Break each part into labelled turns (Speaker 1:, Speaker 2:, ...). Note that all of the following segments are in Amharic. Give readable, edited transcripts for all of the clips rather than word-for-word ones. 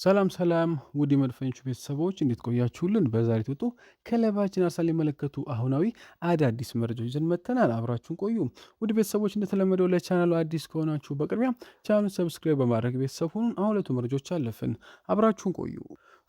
Speaker 1: ሰላም ሰላም ውድ የመድፈኞቹ ቤተሰቦች እንዴት ቆያችሁልን? በዛሬው ጡጦ ክለባችን አርሰናል ሊመለከቱ አሁናዊ አዳዲስ መረጃዎች ይዘን መጥተናል። አብራችሁን ቆዩ። ውድ ቤተሰቦች እንደተለመደው ለቻናሉ አዲስ ከሆናችሁ በቅድሚያ ቻናሉን ሰብስክራይብ በማድረግ ቤተሰብ ሁኑን። አሁን ለቱ መረጃዎች አለፍን። አብራችሁን ቆዩ።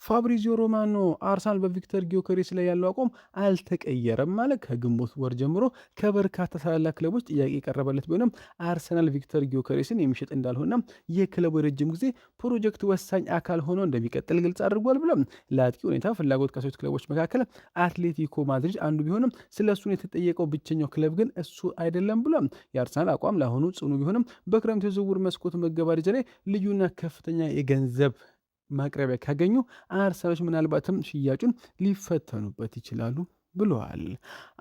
Speaker 1: ፋብሪዚዮ ሮማኖ አርሰናል በቪክተር ጊዮከሬስ ላይ ያለው አቋም አልተቀየረም ማለት ከግንቦት ወር ጀምሮ ከበርካታ ታላላቅ ክለቦች ጥያቄ የቀረበለት ቢሆንም አርሰናል ቪክተር ጊዮከሬስን የሚሸጥ እንዳልሆነ የክለቡ የረጅም ጊዜ ፕሮጀክት ወሳኝ አካል ሆኖ እንደሚቀጥል ግልጽ አድርጓል ብሎም ለአጥቂ ሁኔታ ፍላጎት ካሳዩት ክለቦች መካከል አትሌቲኮ ማድሪድ አንዱ ቢሆንም ስለ እሱን የተጠየቀው ብቸኛው ክለብ ግን እሱ አይደለም ብሎም የአርሰናል አቋም ለአሁኑ ጽኑ ቢሆንም በክረምት የዝውውር መስኮት መገባደጃ ላይ ልዩና ከፍተኛ የገንዘብ ማቅረቢያ ካገኙ አርሰናሎች ምናልባትም ሽያጩን ሊፈተኑበት ይችላሉ ብለዋል።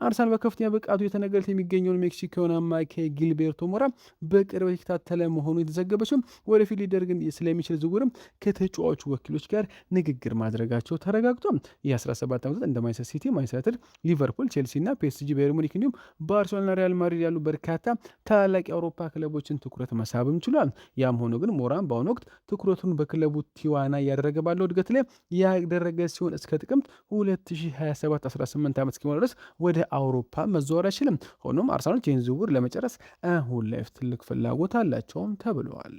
Speaker 1: አርሰናል በከፍተኛ ብቃቱ የተነገረት የሚገኘውን ሜክሲኮን አማካይ ጊልቤርቶ ሞራ በቅርበት የተከታተለ መሆኑ የተዘገበ ሲሆን ወደፊት ሊደረግ ስለሚችል ዝውውርም ከተጫዋቹ ወኪሎች ጋር ንግግር ማድረጋቸው ተረጋግጧል። የ17 ዓመታት እንደ ማንቸስተር ሲቲ፣ ማንቸስተር ዩናይትድ፣ ሊቨርፑል፣ ቼልሲ እና ፒኤስጂ፣ ባየር ሙኒክ እንዲሁም ባርሴሎና፣ ሪያል ማድሪድ ያሉ በርካታ ታላላቅ የአውሮፓ ክለቦችን ትኩረት መሳብም ችሏል። ያም ሆኖ ግን ሞራን በአሁኑ ወቅት ትኩረቱን በክለቡ ቲዋና እያደረገ ባለው እድገት ላይ ያደረገ ሲሆን እስከ ጥቅምት 2027-18 ዓመት እስኪሞላ ድረስ ወደ አውሮፓ መዘዋወር አይችልም። ሆኖም አርሰናሎች ይህን ዝውውር ለመጨረስ አሁን ላይ ትልቅ ፍላጎት አላቸውም ተብለዋል።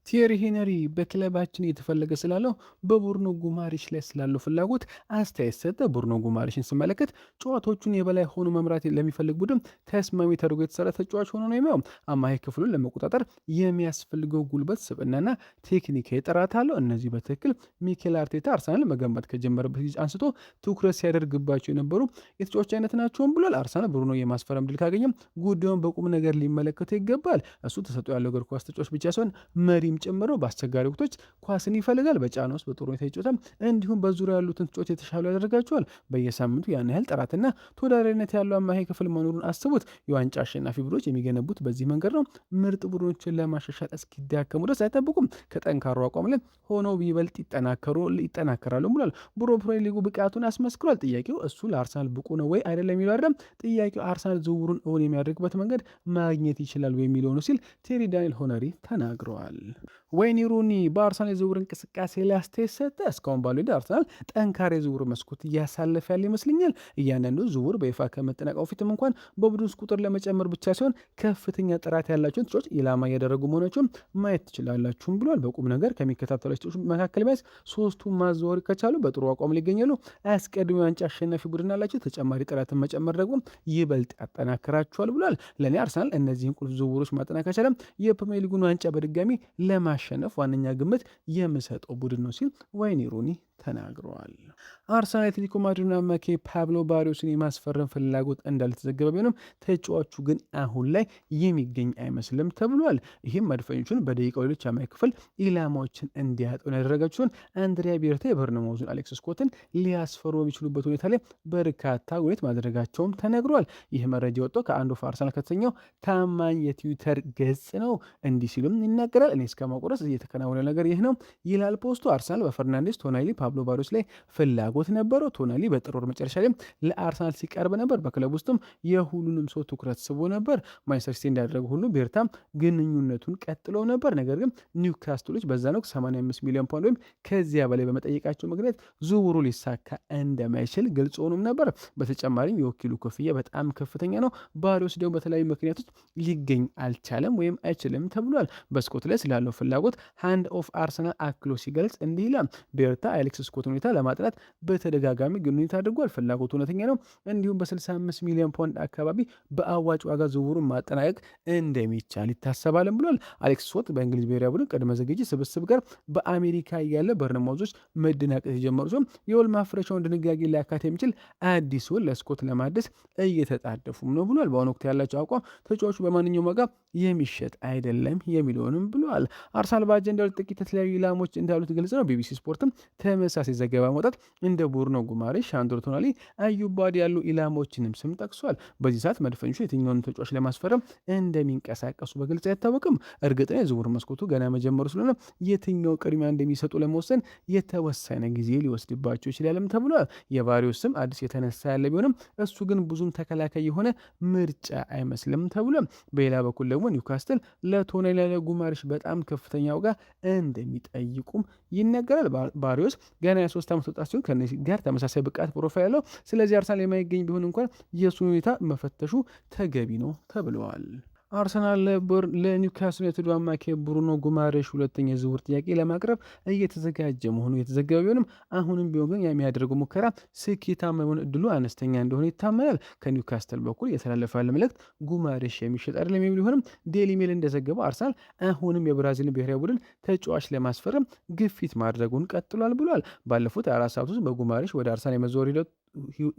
Speaker 1: ቲየሪ ሄነሪ በክለባችን እየተፈለገ ስላለው በቡርኖ ጉማሪሽ ላይ ስላለው ፍላጎት አስተያየት ሰጠ። ቡርኖ ጉማሪሽን ስመለከት ጨዋታዎቹን የበላይ ሆኖ መምራት ለሚፈልግ ቡድን ተስማሚ ተደርጎ የተሰራ ተጫዋች ሆኖ ነው የሚያው። አማካይ ክፍሉን ለመቆጣጠር የሚያስፈልገው ጉልበት፣ ስብዕናና ቴክኒካዊ ጥራት አለው። እነዚህ በትክክል ሚኬል አርቴታ አርሰናል መገንባት ከጀመረበት ጊዜ አንስቶ ትኩረት ሲያደርግባቸው የነበሩ የተጫዋች አይነት ናቸውም ብሏል። አርሰናል ብሩኖ የማስፈረም ድል ካገኘም ጉዳዩን በቁም ነገር ሊመለከተው ይገባል። እሱ ተሰጥኦ ያለው እግር ኳስ ተጫዋች ብቻ ሲሆን መሪም ጨምሮ በአስቸጋሪ ወቅቶች ኳስን ይፈልጋል። በጫና ውስጥ በጥሩ ሁኔታ ይጫወታል። እንዲሁም በዙሪያ ያሉትን ተጫዋቾች የተሻሉ ያደርጋቸዋል። በየሳምንቱ ያን ያህል ጥራትና ተወዳዳሪነት ያለው አማካይ ክፍል መኖሩን አስቡት። የዋንጫ አሸናፊ ቡድኖች የሚገነቡት በዚህ መንገድ ነው። ምርጥ ቡድኖችን ለማሻሻል እስኪዳከሙ ድረስ አይጠብቁም። ከጠንካሩ አቋም ላይ ሆነው ይበልጥ ይጠናከራሉ ብሏል። ፕሪሚየር ሊጉ ብቃቱን አስመስክሯል። ጥያቄው እሱ ለአርሰናል ብቁ ነው ወይ አይደለም የሚለው አይደለም። ጥያቄው አርሰናል ዝውውሩን እውን የሚያደርግበት መንገድ ማግኘት ይችላል የሚለው ነው ሲል ቴሪ ዳንኤል ሆነሪ ተናግረዋል። ወይኒ ሩኒ በአርሰናል የዝውውር እንቅስቃሴ ላይ አስተያየት ሰጠ። እስካሁን ባለው ሂደት አርሰናል ጠንካራ የዝውውር መስኮት እያሳለፈ ያለ ይመስለኛል። እያንዳንዱ ዝውውር በይፋ ከመጠናቀቁ ፊትም እንኳን በቡድን ውስጥ ቁጥር ለመጨመር ብቻ ሲሆን ከፍተኛ ጥራት ያላቸውን ተጫዋቾች ኢላማ እያደረጉ መሆናቸውን ማየት ትችላላችሁም ብሏል። በቁም ነገር ከሚከታተሏቸው ተጫዋቾች መካከል ቢያንስ ሶስቱ ማዘዋወር ከቻሉ በጥሩ አቋም ላይ ይገኛሉ። አስቀድሞ ዋንጫ አሸናፊ ቡድን አላቸው። ተጨማሪ ጥራትን መጨመር ደግሞ ይበልጥ ያጠናክራቸዋል ብሏል። ለእኔ አርሰናል እነዚህን ቁልፍ ዝውውሮች ማጠናከር ቻለም የፕሪሚየር ሊጉን ዋንጫ በድጋሚ ለማሸነፍ ዋነኛ ግምት የምሰጠው ቡድን ነው ሲል ወይኒ ሩኒ ተናግረዋል። አርሰናል አትሌቲኮ ማድሪድን አማካይ ፓብሎ ባሪዮስን የማስፈረም ፍላጎት እንዳልተዘገበ ቢሆንም ተጫዋቹ ግን አሁን ላይ የሚገኝ አይመስልም ተብሏል። ይህም መድፈኞቹን በደቂቃው ሌሎች አማካይ ክፍል ኢላማዎችን እንዲያጠኑ ያደረጋቸው ሲሆን አንድሪያ ቤርታ የበርነማውዙን አሌክስ ስኮትን ሊያስፈሩ በሚችሉበት ሁኔታ ላይ በርካታ ውይይት ማድረጋቸውም ተነግሯል። ይህ መረጃ የወጣው ከአንድ ኦፍ አርሰናል ከተሰኘው ታማኝ የትዊተር ገጽ ነው። እንዲህ ሲሉም ይናገራል። እኔ እስከማውቀው ድረስ እየተከናወነ ነገር ይህ ነው ይላል ፖስቱ። አርሰናል በፈርናንዴስ ቶናሊ ፓብሎ ባሪዮስ ላይ ፍላጎት ነበረው። ቶናሊ በጥር ወር መጨረሻ ላይ ለአርሰናል ሲቀርብ ነበር። በክለብ ውስጥም የሁሉንም ሰው ትኩረት ስቦ ነበር። ማንቸስተር ሲቲ እንዳደረገ ሁሉ ቤርታም ግንኙነቱን ቀጥለው ነበር። ነገር ግን ኒውካስትሎች በዛን ወቅት 85 ሚሊዮን ፓውንድ ወይም ከዚያ በላይ በመጠየቃቸው ምክንያት ዝውውሩ ሊሳካ እንደማይችል ግልጽ ሆኖም ነበር። በተጨማሪም የወኪሉ ክፍያ በጣም ከፍተኛ ነው። ባሪዮስ ደግሞ በተለያዩ ምክንያቶች ሊገኝ አልቻለም ወይም አይችልም ተብሏል። በስኮት ላይ ስላለው ፍላጎት ሃንድ ኦፍ አርሰናል አክሎ ሲገልጽ እንዲህ ይላል። ቤርታ አሌክስ ስኮት ሁኔታ ለማጥናት በተደጋጋሚ ግንኙነት አድርጓል። ፍላጎቱ እውነተኛ ነው። እንዲሁም በ65 ሚሊዮን ፓውንድ አካባቢ በአዋጭ ዋጋ ዝውውሩን ማጠናቀቅ እንደሚቻል ይታሰባልም ብሏል። አሌክስ ስኮት በእንግሊዝ ብሔራዊ ቡድን ቅድመ ዝግጅት ስብስብ ጋር በአሜሪካ ያለ በርነማውዞች መደናቀት የጀመሩ ሲሆን የውል ማፍረሻውን ድንጋጌ ሊያካት የሚችል አዲስ ውል ለስኮት ለማደስ እየተጣደፉም ነው ብሏል። በአሁኑ ወቅት ያላቸው አቋም ተጫዋቹ በማንኛውም ዋጋ የሚሸጥ አይደለም የሚለውንም ብሏል። አርሰናል በአጀንዳው ጥቂት የተለያዩ ኢላሞች እንዳሉት ግልጽ ነው። ቢቢሲ ስፖርትም ተመሳሳይ ዘገባ መውጣት እንደ ቡርኖ ጉማሬሽ፣ ሳንድሮ ቶናሊ፣ አዩብ ባዲ ያሉ ኢላማዎችንም ስም ጠቅሷል። በዚህ ሰዓት መድፈኞቹ የትኛውን ተጫዋች ለማስፈረም እንደሚንቀሳቀሱ በግልጽ አይታወቅም። እርግጥ ነው የዝውውር መስኮቱ ገና መጀመሩ ስለሆነ የትኛው ቅድሚያ እንደሚሰጡ ለመወሰን የተወሰነ ጊዜ ሊወስድባቸው ይችላልም ተብሏል። የቫሪዮስ ስም አዲስ የተነሳ ያለ ቢሆንም እሱ ግን ብዙም ተከላካይ የሆነ ምርጫ አይመስልም ተብሏል። በሌላ በኩል ደግሞ ኒውካስትል ለቶናሊ ጉማሬሽ በጣም ከፍተኛ ዋጋ እንደሚጠይቁም ይነገራል። ባሪዮስ ገና የ3 ዓመት ወጣት ሲሆን ከነዚህ ጋር ተመሳሳይ ብቃት ፕሮፋይል ያለው፣ ስለዚህ አርሰናል የማይገኝ ቢሆን እንኳን የእሱን ሁኔታ መፈተሹ ተገቢ ነው ተብለዋል። አርሰናል ለኒውካስል ዩናይትድ አማካይ ብሩኖ ጉማሬሽ ሁለተኛ የዝውውር ጥያቄ ለማቅረብ እየተዘጋጀ መሆኑ የተዘገበ ቢሆንም አሁንም ቢሆን ግን የሚያደርገው ሙከራ ስኬታማ የሆነ እድሉ አነስተኛ እንደሆነ ይታመናል። ከኒውካስትል በኩል የተላለፈ ያለ መልእክት ጉማሬሽ የሚሸጥ አይደለም የሚል ቢሆንም ዴይሊ ሜል እንደዘገበው አርሰናል አሁንም የብራዚልን ብሔራዊ ቡድን ተጫዋች ለማስፈረም ግፊት ማድረጉን ቀጥሏል ብሏል። ባለፉት 4 ሰዓት ውስጥ በጉማሬሽ ወደ አርሰናል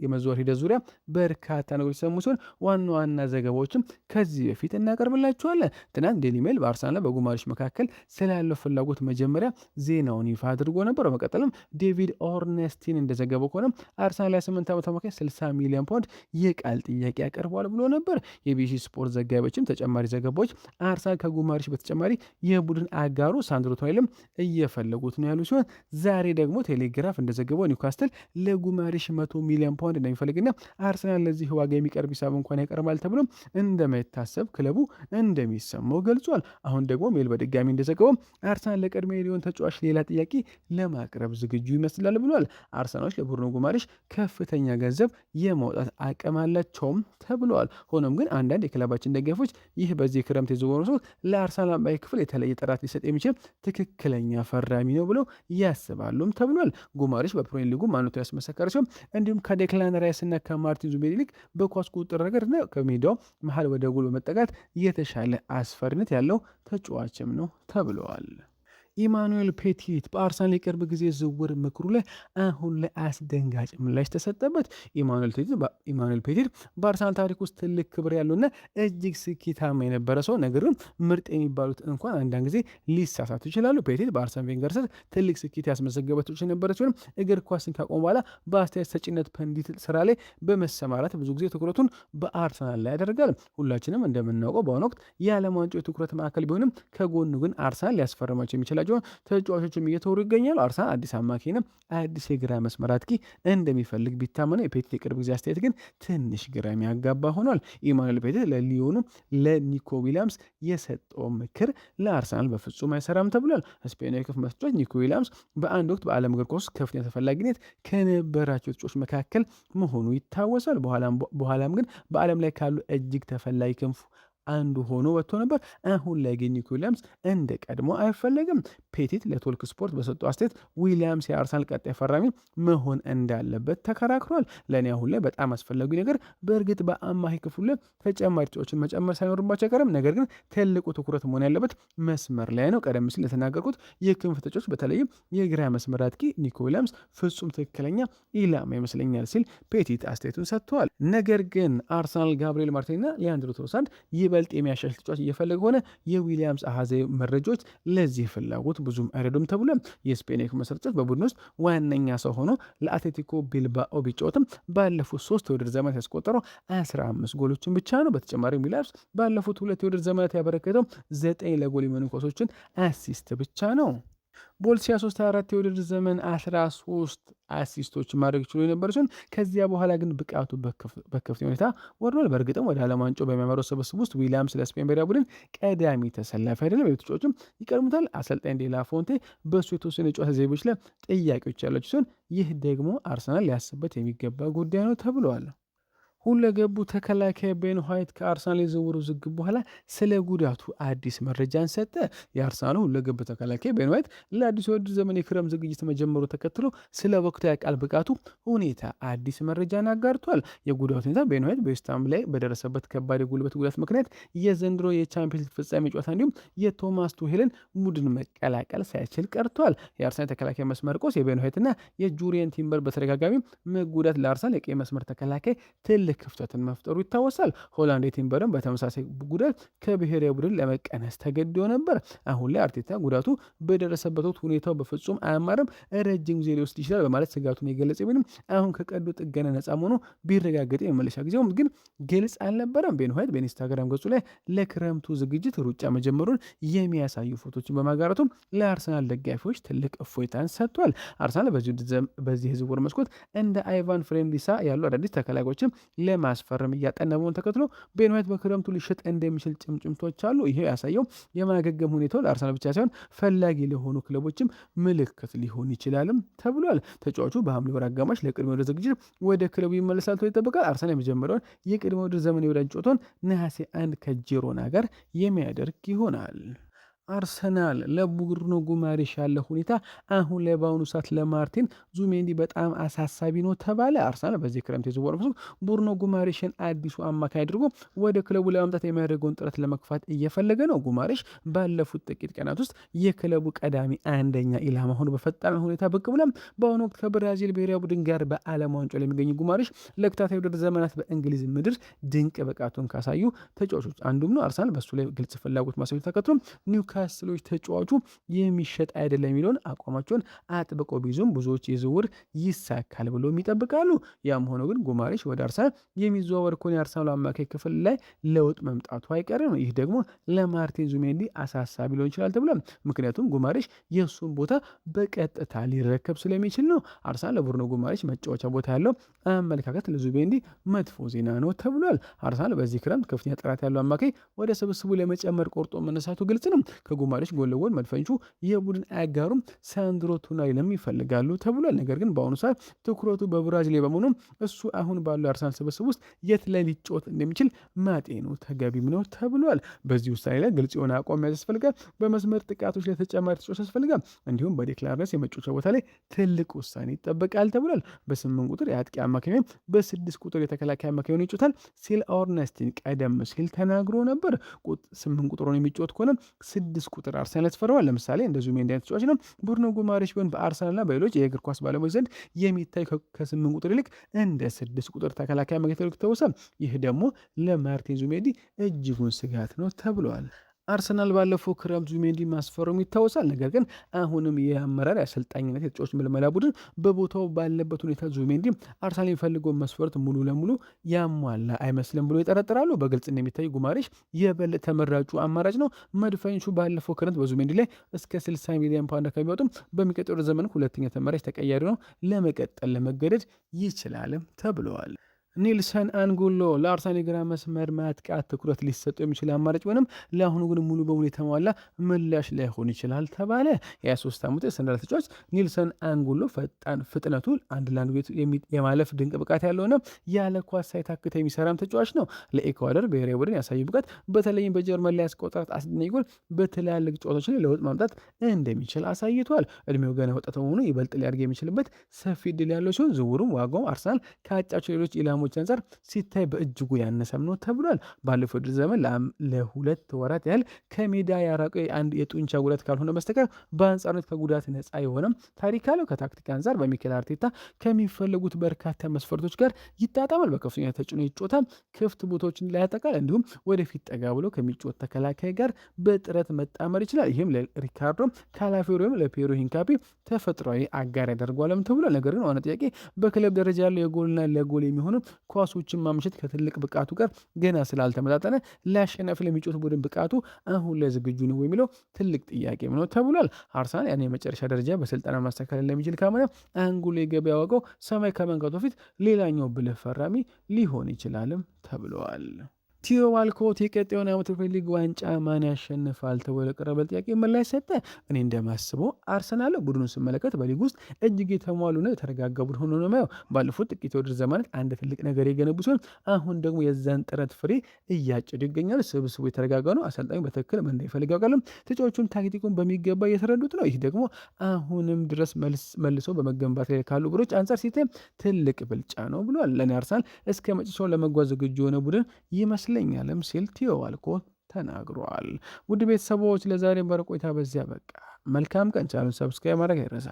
Speaker 1: የመዘወር ሂደት ዙሪያ በርካታ ነገሮች የተሰሙ ሲሆን ዋና ዋና ዘገባዎችም ከዚህ በፊት እናቀርብላችኋለን። ትናንት ዴይሊ ሜል በአርሰናልና በጉማሬሽ መካከል ስላለው ፍላጎት መጀመሪያ ዜናውን ይፋ አድርጎ ነበር። በመቀጠልም ዴቪድ ኦርነስቲን እንደዘገበው ከሆነ አርሰናል 28 ዓመት አማካይ 60 ሚሊዮን ፓውንድ የቃል ጥያቄ ያቀርበዋል ብሎ ነበር። የቢሲ ስፖርት ዘጋቢዎችም ተጨማሪ ዘገባዎች አርሰናል ከጉማሬሽ በተጨማሪ የቡድን አጋሩ ሳንድሮ ቶናሊም እየፈለጉት ነው ያሉ ሲሆን ዛሬ ደግሞ ቴሌግራፍ እንደዘገበው ኒውካስትል ለጉማሬሽ 100 ሚሊዮን ፓውንድ እንደሚፈልግና አርሰናል ለዚህ ዋጋ የሚቀርብ ሂሳብ እንኳን ያቀርባል ተብሎ እንደማይታሰብ ክለቡ እንደሚሰማው ገልጿል። አሁን ደግሞ ሜል በድጋሚ እንደዘገበው አርሰናል ለቀድሞ ሊዮን ተጫዋች ሌላ ጥያቄ ለማቅረብ ዝግጁ ይመስላል ብሏል። አርሰናሎች ለብሩኖ ጉማሬሽ ከፍተኛ ገንዘብ የማውጣት አቅም አላቸውም ተብለዋል። ሆኖም ግን አንዳንድ የክለባችን ደጋፊዎች ይህ በዚህ ክረምት የዝውውር ሰው ለአርሰናል አማካይ ክፍል የተለየ ጥራት ሊሰጥ የሚችል ትክክለኛ ፈራሚ ነው ብለው ያስባሉም ተብሏል። ጉማሬሽ በፕሪሚየር ሊጉ ማንነቱ ያስመሰከረ ሲሆን እንዲሁም ከዴክላን ራይስ እና ከማርቲን ዙቤሪ ይልቅ በኳስ ቁጥጥር ረገድ ከሜዳው መሀል ወደ ጎል በመጠጋት የተሻለ አስፈሪነት ያለው ተጫዋችም ነው ተብለዋል። ኢማኑኤል ፔቲት በአርሰናል የቅርብ ጊዜ ዝውውር ምክሩ ላይ አሁን ላይ አስደንጋጭ ምላሽ ተሰጠበት። ኢማኑኤል ፔቲት በአርሰናል ታሪክ ውስጥ ትልቅ ክብር ያለውና እጅግ ስኬታማ የነበረ ሰው፣ ነገር ግን ምርጥ የሚባሉት እንኳን አንዳንድ ጊዜ ሊሳሳቱ ይችላሉ። ፔቲት በአርሰናል ቬንገር ስር ትልቅ ስኬት ያስመዘገበ ተጫዋች የነበረ ሲሆን እግር ኳስን ካቆመ በኋላ በአስተያየት ሰጪነት ፐንዲት ስራ ላይ በመሰማራት ብዙ ጊዜ ትኩረቱን በአርሰናል ላይ ያደርጋል። ሁላችንም እንደምናውቀው በአሁኑ ወቅት የዓለም ዋንጫው የትኩረት ማዕከል ቢሆንም ከጎኑ ግን አርሰናል ሊያስፈርማቸው የሚችላቸው ተጫዋቾችም እየተወሩ ይገኛሉ። አርሰናል አዲስ አማካይና አዲስ የግራ መስመር አጥቂ እንደሚፈልግ ቢታመነው የፔቲት የቅርብ ጊዜ አስተያየት ግን ትንሽ ግራ የሚያጋባ ሆኗል። ኢማኑኤል ፔቲት ለሊዮኑ ለኒኮ ዊሊያምስ የሰጠው ምክር ለአርሰናል በፍጹም አይሰራም ተብሏል። ስፔናዊ ክፍ መስጫዎች ኒኮ ዊሊያምስ በአንድ ወቅት በዓለም እግር ኳስ ከፍተኛ ተፈላጊነት ከነበራቸው ተጫዋቾች መካከል መሆኑ ይታወሳል። በኋላም ግን በዓለም ላይ ካሉ እጅግ ተፈላጊ ክንፍ አንዱ ሆኖ ወጥቶ ነበር። አሁን ላይ ግን ኒኮ ዊሊያምስ እንደ ቀድሞ አይፈለግም። ፔቲት ለቶልክ ስፖርት በሰጠው አስተያየት ዊሊያምስ የአርሰናል ቀጣይ ፈራሚ መሆን እንዳለበት ተከራክሯል። ለእኔ አሁን ላይ በጣም አስፈላጊ ነገር በእርግጥ በአማካይ ክፍሉ ላይ ተጨማሪ ተጫዋቾችን መጨመር ሳይኖርባቸው አይቀርም፣ ነገር ግን ትልቁ ትኩረት መሆን ያለበት መስመር ላይ ነው። ቀደም ሲል የተናገርኩት የክንፍ ተጫዋች በተለይም የግራ መስመር አጥቂ ኒኮ ዊሊያምስ ፍጹም ትክክለኛ ኢላማ ይመስለኛል ሲል ፔቲት አስተያየቱን ሰጥተዋል። ነገር ግን አርሰናል ጋብሪኤል ማርቲኔሊና ሊያንድሮ ትሮሳርድ ይበልጥ የሚያሻሽል ተጫዋች እየፈለገ ሆነ። የዊሊያምስ አሃዛዊ መረጃዎች ለዚህ ፍላጎት ብዙም አይረዱም ተብሏል። የስፔን መሰረቶች በቡድን ውስጥ ዋነኛ ሰው ሆኖ ለአትሌቲኮ ቢልባኦ ቢጫወትም ባለፉት 3 የውድድር ዘመናት ያስቆጠረው 15 ጎሎችን ብቻ ነው። በተጨማሪም ዊሊያምስ ባለፉት 2 የውድድር ዘመናት ያበረከተው 9 ለጎል የሚሆኑ ኳሶችን አሲስት ብቻ ነው። ቦልሲያ 3-4 የውድድር ዘመን 13 አሲስቶች ማድረግ ችሎ የነበረ ሲሆን ከዚያ በኋላ ግን ብቃቱ በከፍተኛ ሁኔታ ወርዷል። በእርግጥም ወደ ዓለም ዋንጫው በሚያመራው ስብስብ ውስጥ ዊሊያምስ ለስፔን ብሔራዊ ቡድን ቀዳሚ ተሰላፊ አይደለም። ቤቶችም ይቀርሙታል። አሰልጣኝ ዴላ ፎንቴ በእሱ የተወሰኑ የጨዋታ ዘይቤዎች ላይ ጥያቄዎች ያላቸው ሲሆን ይህ ደግሞ አርሰናል ሊያስብበት የሚገባ ጉዳይ ነው ተብለዋል። ሁለገቡ ተከላካይ ቤን ዋይት ከአርሰናል የዝውውር ውዝግብ በኋላ ስለ ጉዳቱ አዲስ መረጃን ሰጠ። የአርሰናሉ ሁለገብ ተከላካይ ቤን ዋይት ለአዲስ የውድድር ዘመን የክረም ዝግጅት መጀመሩ ተከትሎ ስለ ወቅቱ የአካል ብቃቱ ሁኔታ አዲስ መረጃን አጋርቷል። የጉዳቱ ሁኔታ ቤን ዋይት በዌስትሃም ላይ በደረሰበት ከባድ የጉልበት ጉዳት ምክንያት የዘንድሮ የቻምፒየንስ ሊግ ፍጻሜ ጨዋታ እንዲሁም የቶማስ ቱሄልን ቡድን መቀላቀል ሳይችል ቀርቷል። የአርሰናል ተከላካይ መስመር ቆስ የቤን ዋይትና የጁሪየን ቲምበር በተደጋጋሚ መጉዳት ለአርሰናል የቀይ መስመር ተከላካይ ትልቅ ትልቅ ክፍተትን መፍጠሩ ይታወሳል። ሆላንድ ቲምበርም በተመሳሳይ ጉዳት ከብሔራዊ ቡድን ለመቀነስ ተገዶ ነበር። አሁን ላይ አርቴታ ጉዳቱ በደረሰበት ወቅት ሁኔታው በፍጹም አያማርም፣ ረጅም ጊዜ ሊወስድ ይችላል በማለት ስጋቱን የገለጸ ቢሆንም አሁን ከቀዶ ጥገና ነጻ መሆኑ ቢረጋገጥ የመመለሻ ጊዜውም ግን ግልጽ አልነበረም። ቤን ዋይት በኢንስታግራም ገጹ ላይ ለክረምቱ ዝግጅት ሩጫ መጀመሩን የሚያሳዩ ፎቶችን በማጋራቱም ለአርሰናል ደጋፊዎች ትልቅ እፎይታን ሰጥቷል። አርሰናል በዚህ የዝውውር መስኮት እንደ አይቫን ፍሬንዲሳ ያሉ አዳዲስ ተከላካዮችም ለማስፈረም እያጠና መሆኑን ተከትሎ ቤን ዋይት በክረምቱ ሊሸጥ እንደሚችል ጭምጭምቶች አሉ። ይሄ ያሳየው የማገገም ሁኔታው ለአርሰናል ብቻ ሳይሆን ፈላጊ ለሆኑ ክለቦችም ምልክት ሊሆን ይችላልም ተብሏል። ተጫዋቹ በሐምሌ ወር አጋማሽ ለቅድመ ወደ ዝግጅት ወደ ክለቡ ይመለሳል ተብሎ ይጠበቃል። አርሰናል የመጀመሪያውን የቅድመ ውድድር ዘመን የወዳጅ ጨዋታውን ነሐሴ 1 ከጂሮና ጋር የሚያደርግ ይሆናል። አርሰናል ለቡርኖ ጉማሬሽ ያለ ሁኔታ አሁን ላይ በአሁኑ ሰዓት ለማርቲን ዙሜንዲ በጣም አሳሳቢ ነው ተባለ። አርሰናል በዚህ ክረምት የዝውውር መስኮት ቡርኖ ጉማሬሽን አዲሱ አማካይ አድርጎ ወደ ክለቡ ለማምጣት የሚያደርገውን ጥረት ለመግፋት እየፈለገ ነው። ጉማሬሽ ባለፉት ጥቂት ቀናት ውስጥ የክለቡ ቀዳሚ አንደኛ ኢላማ ሆኖ በፈጣን ሁኔታ ብቅ ብሏል። በአሁኑ ወቅት ከብራዚል ብሔራዊ ቡድን ጋር በዓለም ዋንጫ ላይ የሚገኝ ጉማሬሽ ለተከታታይ ውድድር ዘመናት በእንግሊዝ ምድር ድንቅ ብቃቱን ካሳዩ ተጫዋቾች አንዱም ነው። አርሰናል በሱ ላይ ግልጽ ፍላጎት ማሳየቱ ተከትሎ ኒውካስሎች ተጫዋቹ የሚሸጥ አይደለም የሚለውን አቋማቸውን አጥብቀው ቢይዙም ብዙዎች የዝውውር ይሳካል ብሎ ይጠብቃሉ። ያም ሆኖ ግን ጉማሬሽ ወደ አርሰናል የሚዘዋወር ከሆነ የአርሰናል አማካይ ክፍል ላይ ለውጥ መምጣቱ አይቀርም። ይህ ደግሞ ለማርቲን ዙሜንዲ አሳሳቢ ሊሆን ይችላል ተብሏል። ምክንያቱም ጉማሬሽ የእሱን ቦታ በቀጥታ ሊረከብ ስለሚችል ነው። አርሰናል ለቡርኖ ጉማሬሽ መጫወቻ ቦታ ያለው አመለካከት ለዙሜንዲ መጥፎ ዜና ነው ተብሏል። አርሰናል በዚህ ክረምት ከፍተኛ ጥራት ያለው አማካይ ወደ ስብስቡ ለመጨመር ቆርጦ መነሳቱ ግልጽ ነው። ከጉማሬሽ ጎን ለጎን መድፈኞቹ የቡድን አጋሩም ሳንድሮ ቶናሊንም ይፈልጋሉ ተብሏል። ነገር ግን በአሁኑ ሰዓት ትኩረቱ በብራዚል በመሆኑ እሱ አሁን ባለው አርሰናል ስብስብ ውስጥ የት ላይ ሊጫወት እንደሚችል ማጤኑ ተገቢም ነው ተብሏል። በዚህ ውሳኔ ላይ ግልጽ የሆነ አቋም ያስፈልጋል። በመስመር ጥቃቶች ላይ ተጨማሪ ተጫዋች ያስፈልጋል። እንዲሁም በዴክላን ራይስ የመጫወቻ ቦታ ላይ ትልቅ ውሳኔ ይጠበቃል ተብሏል። በ8 ቁጥር የአጥቂ አማካኝ ወይም በ6 ቁጥር የተከላካይ አማካኝ ሆኖ ይጫወታል ሲል ኦርነስቲን ቀደም ሲል ተናግሮ ነበር። 8 ቁጥር ሆኖ የሚጫወት ከሆነ 6 ቁጥር አርሰናል ያስፈረዋል። ለምሳሌ እንደዚሁ ሜንዲ አይነት ተጫዋች ነው። ቡርኖ ጉማሬሽ ቢሆን በአርሰናልና በሌሎች የእግር ኳስ ባለሙያዎች ዘንድ የሚታይ ከ8 ቁጥር ይልቅ እንደ 6 ቁጥር ተከላካይ አማካኝ ይታወሳል። ይህ ደግሞ ለማርቲን ዙሜንዲ እጅጉን ስጋት ነው ተብሏል። አርሰናል ባለፈው ክረምት ዙሜንዲ ማስፈረሙ ይታወሳል። ነገር ግን አሁንም የአመራር የአሰልጣኝነት የተጫዋች ምልመላ ቡድን በቦታው ባለበት ሁኔታ ዙሜንዲ አርሰናል የሚፈልገው መስፈርት ሙሉ ለሙሉ ያሟላ አይመስልም ብሎ ይጠረጥራሉ። በግልጽ እንደሚታይ ጉማሬሽ የበለጠ ተመራጩ አማራጭ ነው። መድፈኞቹ ባለፈው ክረምት በዙሜንዲ ላይ እስከ 60 ሚሊዮን ፓውንድ ከሚወጡም በሚቀጥለው ዘመን ሁለተኛ ተመራጭ ተቀያሪ ነው ለመቀጠል ለመገደድ ይችላልም ተብለዋል። ኒልሰን አንጉሎ ለአርሰናል የግራ መስመር ማጥቃት ትኩረት ሊሰጠው የሚችል አማራጭ ቢሆንም ለአሁኑ ግን ሙሉ በሙሉ የተሟላ ምላሽ ላይሆን ይችላል ተባለ። የ23 ዓመቱ የሰንደርላንድ ተጫዋች ኒልሰን አንጉሎ ፈጣን ፍጥነቱ አንድ ለአንድ ቤት የማለፍ ድንቅ ብቃት ያለውና ያለ ኳስ ሳይታክት የሚሰራም ተጫዋች ነው። ለኢኳዶር ብሔራዊ ቡድን ያሳዩ ብቃት በተለይም በጀርመን ላይ ያስቆጠራት አስደናቂ ጎል በትላልቅ ጨዋታዎች ላይ ለውጥ ማምጣት እንደሚችል አሳይቷል። እድሜው ገና ወጣት መሆኑ ይበልጥ ሊያድግ የሚችልበት ሰፊ እድል ያለው ሲሆን ዝውውሩም ዋጋው አርሰናል ካጫቸው ሌሎች ኢላሞች አንጻር ሲታይ በእጅጉ ያነሰም ነው ተብሏል። ባለፈው ውድድር ዘመን ለ2 ወራት ያህል ከሜዳ ያራቀው አንድ የጡንቻ ጉዳት ካልሆነ በስተቀር በአንጻርነት ከጉዳት ነፃ የሆነም ታሪክ አለው። ከታክቲክ አንጻር በሚኬል አርቴታ ከሚፈለጉት በርካታ መስፈርቶች ጋር ይጣጣማል። በከፍተኛ ተጭኖ ይጫወታል፣ ክፍት ቦታዎችን ላይ ያጠቃል፣ እንዲሁም ወደፊት ጠጋ ብሎ ከሚጫወት ተከላካይ ጋር በጥረት መጣመር ይችላል። ይህም ለሪካርዶ ካላፊዮሪ ወይም ለፔሮ ሂንካፒ ተፈጥሯዊ አጋር ያደርጓልም ተብሏል። ነገር ግን ዋና ጥያቄ በክለብ ደረጃ ያለው የጎልና ለጎል የሚሆኑ ኳሶችን ማምሸት ከትልቅ ብቃቱ ጋር ገና ስላልተመጣጠነ ለአሸናፊ ለሚጮት ቡድን ብቃቱ አሁን ላይ ዝግጁ ነው የሚለው ትልቅ ጥያቄ ነው ተብሏል። አርሰናል ያን የመጨረሻ ደረጃ በስልጠና ማስተካከል ለሚችል ካመነ አንጉሎ የገበያ ዋጋው ሰማይ ከመንካቱ በፊት ሌላኛው ብልህ ፈራሚ ሊሆን ይችላልም ተብለዋል። ቲዮ ዋልኮት የቀጣዩን ዓመት ፕሪሚየር ሊግ ዋንጫ ማን ያሸንፋል ተብሎ ለቀረበ ጥያቄ ምላሽ ሰጠ። እኔ እንደማስበው አርሰናል ቡድኑን ስመለከት በሊግ ውስጥ እጅግ የተሟሉና የተረጋጋ ቡድን ሆኖ ነው የማየው። ባለፉት ጥቂት የውድድር ዘመናት አንድ ትልቅ ነገር የገነቡ ሲሆን አሁን ደግሞ የዛን ጥረት ፍሬ እያጨዱ ይገኛሉ። ስብስቡ የተረጋጋ ነው። አሰልጣኙ በትክክል ምን እንደሚፈልግ ያውቃሉ። ተጫዋቹም ታክቲኩን በሚገባ እየተረዱት ነው። ይህ ደግሞ አሁንም ድረስ መልሶ በመገንባት ላይ ካሉ ቡድኖች አንጻር ሲታይ ትልቅ ብልጫ ነው ብሏል። ለእኔ አርሰናል እስከ መጨረሻው ለመጓዝ ዝግጁ የሆነ ቡድን ይመስለኛልም ሲል ቲዮ ዋልኮት ተናግሯል። ውድ ቤተሰቦች ለዛሬ በረ ቆይታ በዚያ በቃ። መልካም ቀን። ቻናሉን ሰብስክራይብ ማድረግ አይረሳ።